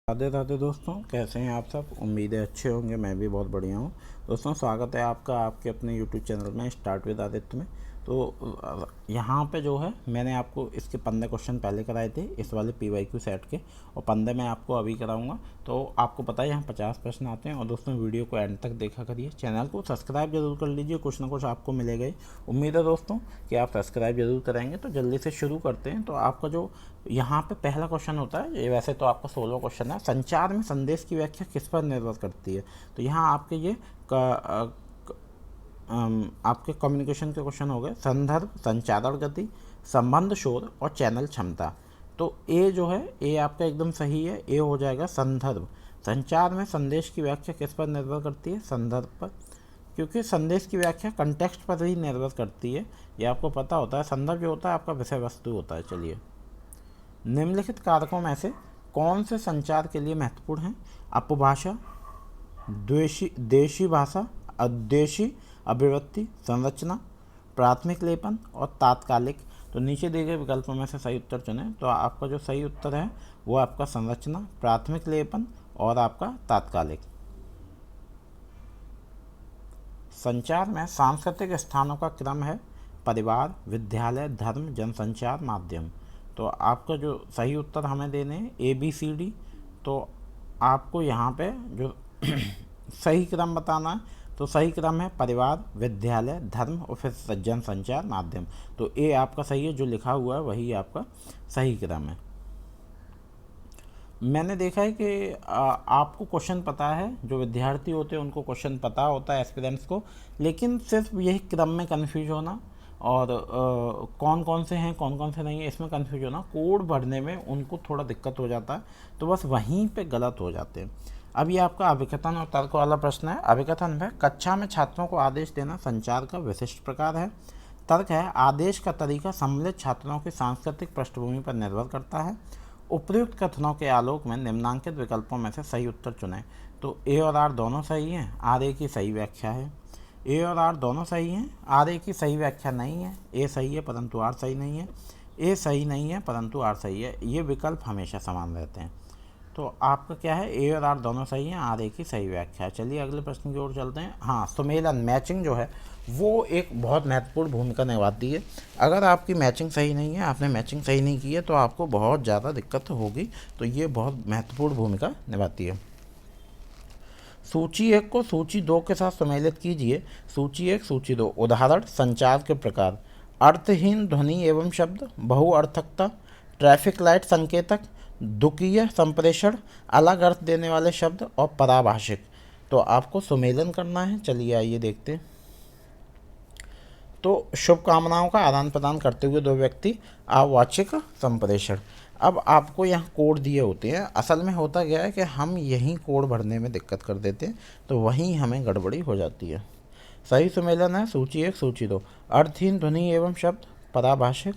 राधे राधे दोस्तों, कैसे हैं आप सब। उम्मीद है अच्छे होंगे। मैं भी बहुत बढ़िया हूं। दोस्तों, स्वागत है आपका आपके अपने YouTube चैनल में स्टार्ट विद आदित्य में। तो यहाँ पे जो है मैंने आपको इसके 15 क्वेश्चन पहले कराए थे इस वाले PYQ सेट के, और 15 मैं आपको अभी कराऊंगा। तो आपको पता है यहाँ 50 प्रश्न आते हैं। और दोस्तों, वीडियो को एंड तक देखा करिए, चैनल को सब्सक्राइब जरूर कर लीजिए, कुछ ना कुछ आपको मिलेगा ही। उम्मीद है दोस्तों कि आप सब्सक्राइब जरूर करेंगे। तो जल्दी से शुरू करते हैं। तो आपका जो यहाँ पे पहला क्वेश्चन होता है, ये वैसे तो आपका 16 क्वेश्चन है। संचार में संदेश की व्याख्या किस पर निर्भर करती है। तो यहाँ आपके ये आपके कम्युनिकेशन के क्वेश्चन हो गए। संदर्भ, संचारण गति, संबंध शोध और चैनल क्षमता। तो ए जो है, ए आपका एकदम सही है। ए हो जाएगा संदर्भ। संचार में संदेश की व्याख्या किस पर निर्भर करती है, संदर्भ पर, क्योंकि संदेश की व्याख्या कंटेक्स्ट पर ही निर्भर करती है। ये आपको पता होता है। संदर्भ जो होता है आपका विषय वस्तु होता है। चलिए, निम्नलिखित कारकों में से कौन से संचार के लिए महत्वपूर्ण हैं। अपभाषा, देशी भाषा, अद्देशी अभिव्यक्ति, संरचना, प्राथमिक लेपन और तात्कालिक। तो नीचे दिए गए विकल्पों में से सही उत्तर चुनें। तो आपका जो सही उत्तर है वो आपका संरचना, प्राथमिक लेपन और आपका तात्कालिक। संचार में सांस्कृतिक स्थानों का क्रम है परिवार, विद्यालय, धर्म, जनसंचार माध्यम। तो आपका जो सही उत्तर हमें देने हैं ABCD। तो आपको यहाँ पे जो सही क्रम बताना है, तो सही क्रम है परिवार, विद्यालय, धर्म और फिर जनसंचार माध्यम। तो ए आपका सही है, जो लिखा हुआ है वही आपका सही क्रम है। मैंने देखा है कि आपको क्वेश्चन पता है, जो विद्यार्थी होते हैं उनको क्वेश्चन पता होता है एस्पिरेंट्स को, लेकिन सिर्फ यही क्रम में कन्फ्यूज होना और कौन कौन से हैं कौन कौन से नहीं है इसमें कन्फ्यूज होना, कोड भरने में उनको थोड़ा दिक्कत हो जाता है। तो बस वहीं पे गलत हो जाते हैं। अब ये आपका अभिकथन और तर्क वाला प्रश्न है। अभिकथन में कक्षा में छात्रों को आदेश देना संचार का विशिष्ट प्रकार है। तर्क है आदेश का तरीका सम्मिलित छात्रों की सांस्कृतिक पृष्ठभूमि पर निर्भर करता है। उपर्युक्त कथनों के आलोक में निम्नांकित विकल्पों में से सही उत्तर चुनें। तो ए और आर दोनों सही हैं, आर ए की सही व्याख्या है। ए और आर दोनों सही हैं, आर ए की सही व्याख्या नहीं है। ए सही है परंतु आर सही नहीं है। ए सही नहीं है परंतु आर सही है। ये विकल्प हमेशा समान रहते हैं। तो आपका क्या है, ए और आर दोनों सही हैं, आर ए की सही व्याख्या है। चलिए अगले प्रश्न की ओर चलते हैं। हाँ, सुमेलन, मैचिंग जो है वो एक बहुत महत्वपूर्ण भूमिका निभाती है। अगर आपकी मैचिंग सही नहीं है, आपने मैचिंग सही नहीं की है, तो आपको बहुत ज़्यादा दिक्कत होगी। तो ये बहुत महत्वपूर्ण भूमिका निभाती है। सूची 1 को सूची 2 के साथ सम्मिलित कीजिए। सूची 1, सूची 2। उदाहरण, संचार के प्रकार, अर्थहीन ध्वनि एवं शब्द, बहुअर्थकता, ट्रैफिक लाइट संकेतक, द्विकीय संप्रेषण, अलग अर्थ देने वाले शब्द और पराभाषिक। तो आपको सुमेलन करना है। चलिए आइए देखते हैं। तो शुभकामनाओं का आदान प्रदान करते हुए दो व्यक्ति, अवाचिक संप्रेषण। अब आपको यहाँ कोड दिए होते हैं। असल में होता क्या है कि हम यहीं कोड भरने में दिक्कत कर देते हैं, तो वहीं हमें गड़बड़ी हो जाती है। सही सुमेलन है सूची 1, सूची 2। अर्थहीन ध्वनि एवं शब्द, पराभाषिक,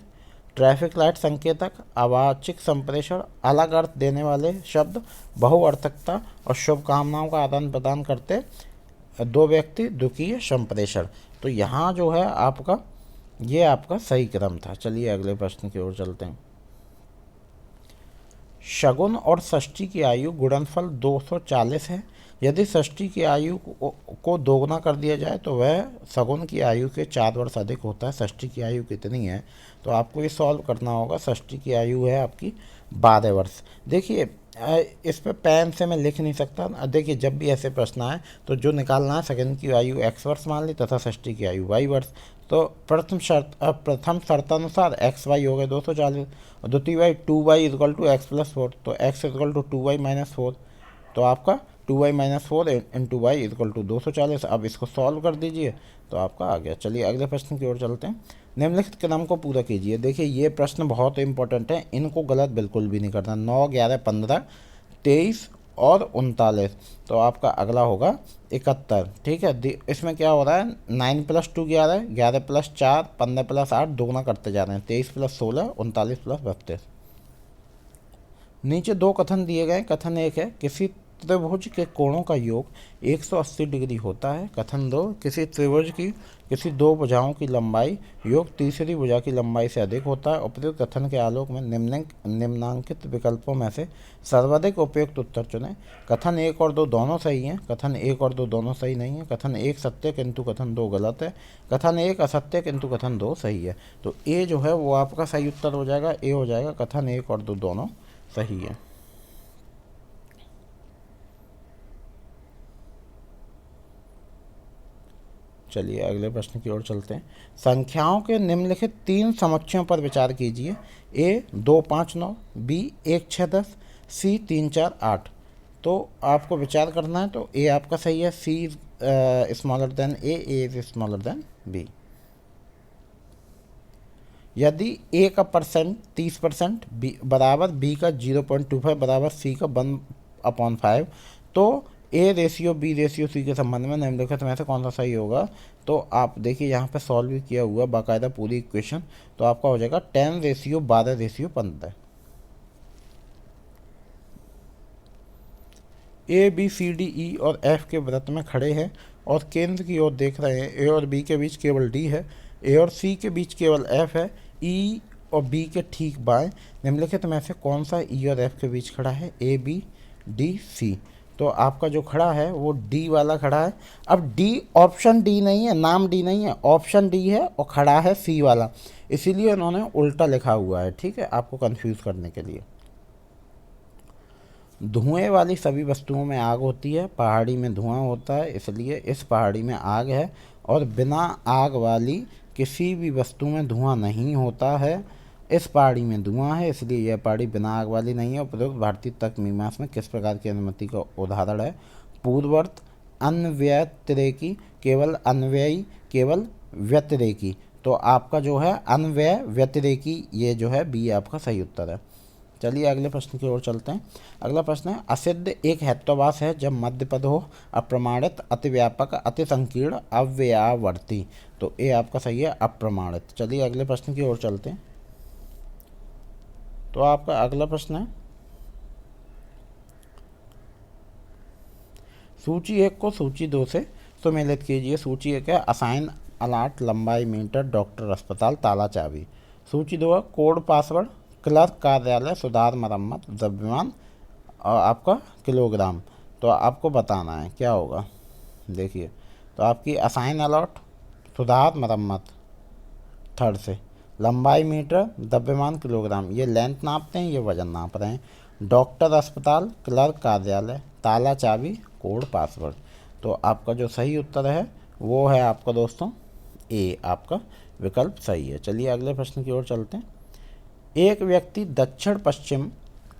ट्रैफिक लाइट संकेतक, अवाचिक संप्रेषण, अलग अर्थ देने वाले शब्द, बहुअर्थकता और शुभकामनाओं का आदान प्रदान करते दो व्यक्ति, द्विकीय संप्रेषण। तो यहाँ जो है आपका ये आपका सही क्रम था। चलिए अगले प्रश्न की ओर चलते हैं। शगुन और षष्ठी की आयु गुणनफल 240 है। यदि षष्ठी की आयु को दोगुना कर दिया जाए तो वह शगुन की आयु के 4 वर्ष अधिक होता है। षष्ठी की आयु कितनी है, तो आपको ये सॉल्व करना होगा। षष्ठी की आयु है आपकी 12 वर्ष। देखिए इस पर पेन से मैं लिख नहीं सकता। देखिए जब भी ऐसे प्रश्न आए तो जो निकालना है, शगुन की आयु x वर्ष मान ली तथा षष्ठी की आयु y वर्ष। तो प्रथम शर्तानुसार एक्स वाई हो गए 240 और द्वितीय y 2y equal to x plus 4। तो x is equal to 2y minus 4। तो आपका 2y minus 4 into y equal to 240। अब इसको सॉल्व कर दीजिए तो आपका आ गया। चलिए अगले प्रश्न की ओर चलते हैं। निम्नलिखित क्रम को पूरा कीजिए। देखिए ये प्रश्न बहुत इंपॉर्टेंट है, इनको गलत बिल्कुल भी नहीं करना। 9, 11, 15, 23 और 39। तो आपका अगला होगा 71। ठीक है, इसमें क्या हो रहा है, 9 + 2 11, 11 + 4 15 + 8 दोगुना करते जा रहे हैं, 23 + 16 39 + 32। नीचे दो कथन दिए गए। कथन 1 है, किसी त्रिभुज के कोणों का योग 180 डिग्री होता है। कथन 2, किसी त्रिभुज की किसी दो भुजाओं की लंबाई योग तीसरी भुजा की लंबाई से अधिक होता है। उपयुक्त कथन के आलोक में निम्नांकित विकल्पों में से सर्वाधिक उपयुक्त उत्तर चुनें। कथन 1 और 2 दोनों सही हैं। कथन 1 और 2 दोनों सही नहीं है। कथन 1 सत्य किंतु कथन 2 गलत है। कथन 1 असत्य किंतु कथन 2 सही है। तो ए जो है वो आपका सही उत्तर हो जाएगा, ए हो जाएगा। कथन 1 और 2 दोनों सही है। चलिए अगले प्रश्न की ओर चलते हैं। संख्याओं के निम्नलिखित 3 समुच्चयों पर विचार कीजिए। ए 2 5 9, बी 1 6 10, सी 3 4 8। तो आपको विचार करना है। तो ए आपका सही है, C smaller than A is smaller than B. यदि ए का परसेंट 30% बी बराबर बी का 0.25 बराबर सी का 1/5, तो A ratio B ratio C के संबंध में निम्नलिखित में से कौन सा सही होगा। तो आप देखिए यहाँ पे सॉल्व भी किया हुआ बाकायदा पूरी इक्वेशन। तो आपका हो जाएगा 10:12:15। A B C D E और एफ के वृत्त में खड़े हैं और केंद्र की ओर देख रहे हैं। ए और बी के बीच केवल डी है, ए और सी के बीच केवल एफ है। ई और बी के ठीक बाएं निम्नलिखित में से कौन सा ई और एफ के बीच खड़ा है। A B D C. तो आपका जो खड़ा है वो डी वाला खड़ा है। अब डी ऑप्शन डी नहीं है, नाम डी नहीं है, ऑप्शन डी है और खड़ा है सी वाला, इसीलिए उन्होंने उल्टा लिखा हुआ है। ठीक है, आपको कंफ्यूज करने के लिए। धुएं वाली सभी वस्तुओं में आग होती है। पहाड़ी में धुआं होता है, इसलिए इस पहाड़ी में आग है। और बिना आग वाली किसी भी वस्तु में धुआं नहीं होता है। इस पहाड़ी में धुआं है, इसलिए यह पहाड़ी बिना आग वाली नहीं है। उपरोक्त भारतीय तर्क मीमांसा में किस प्रकार की अनुमति का उदाहरण है। पूर्ववर्त, अन्वयतिरेकी, केवल अन्वयी, केवल व्यतिरेकी। तो आपका जो है अन्वय व्यतिरेकी, ये जो है बी आपका सही उत्तर है। चलिए अगले प्रश्न की ओर चलते हैं। अगला प्रश्न है, असिद्ध एक हेत्वाभास है जब मध्य पद हो, अप्रमाणित, अतिव्यापक, अति संकीर्ण, अव्ययावर्ती। तो ए आपका सही है, अप्रमाणित। चलिए अगले प्रश्न की ओर चलते हैं। तो आपका अगला प्रश्न है, सूची 1 को सूची 2 से सुमेलित कीजिए। सूची 1 है असाइन अलाट, लंबाई मीटर, डॉक्टर, अस्पताल, ताला, चाबी। सूची 2 है कोड, पासवर्ड, क्लर्क, कार्यालय, सुधार, मरम्मत, द्रव्यमान और आपका किलोग्राम। तो आपको बताना है क्या होगा। देखिए, तो आपकी असाइन अलॉट, सुधार, मरम्मत थर्ड से, लंबाई मीटर, द्रव्यमान किलोग्राम, ये लेंथ नापते हैं, ये वजन नाप रहे हैं। डॉक्टर अस्पताल, क्लर्क कार्यालय, ताला चाबी, कोड पासवर्ड। तो आपका जो सही उत्तर है वो है आपका दोस्तों ए, आपका विकल्प सही है। चलिए अगले प्रश्न की ओर चलते हैं। एक व्यक्ति दक्षिण पश्चिम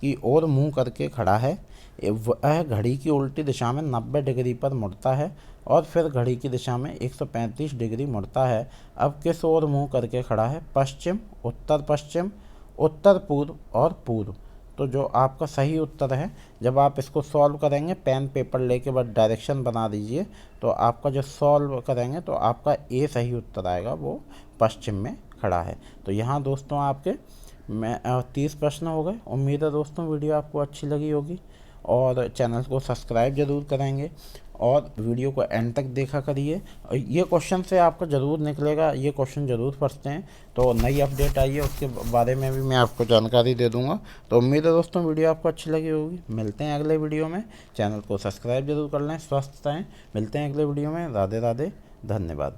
की ओर मुंह करके खड़ा है। वह घड़ी की उल्टी दिशा में 90 डिग्री पर मुड़ता है और फिर घड़ी की दिशा में 135 डिग्री मुड़ता है। अब किस ओर मुंह करके खड़ा है। पश्चिम, उत्तर पश्चिम, उत्तर पूर्व और पूर्व। तो जो आपका सही उत्तर है, जब आप इसको सॉल्व करेंगे पेन पेपर लेके बस डायरेक्शन बना दीजिए, तो आपका जो सॉल्व करेंगे तो आपका ए सही उत्तर आएगा, वो पश्चिम में खड़ा है। तो यहाँ दोस्तों आपके 30 प्रश्न हो गए। उम्मीद है दोस्तों वीडियो आपको अच्छी लगी होगी और चैनल को सब्सक्राइब ज़रूर करेंगे और वीडियो को एंड तक देखा करिए। ये क्वेश्चन से आपका ज़रूर निकलेगा, ये क्वेश्चन ज़रूर पढ़ते हैं। तो नई अपडेट आई है उसके बारे में भी मैं आपको जानकारी दे दूंगा। तो उम्मीद है दोस्तों वीडियो आपको अच्छी लगी होगी। मिलते हैं अगले वीडियो में। चैनल को सब्सक्राइब जरूर कर लें। स्वस्थ रहें। मिलते हैं अगले वीडियो में। राधे राधे, धन्यवाद।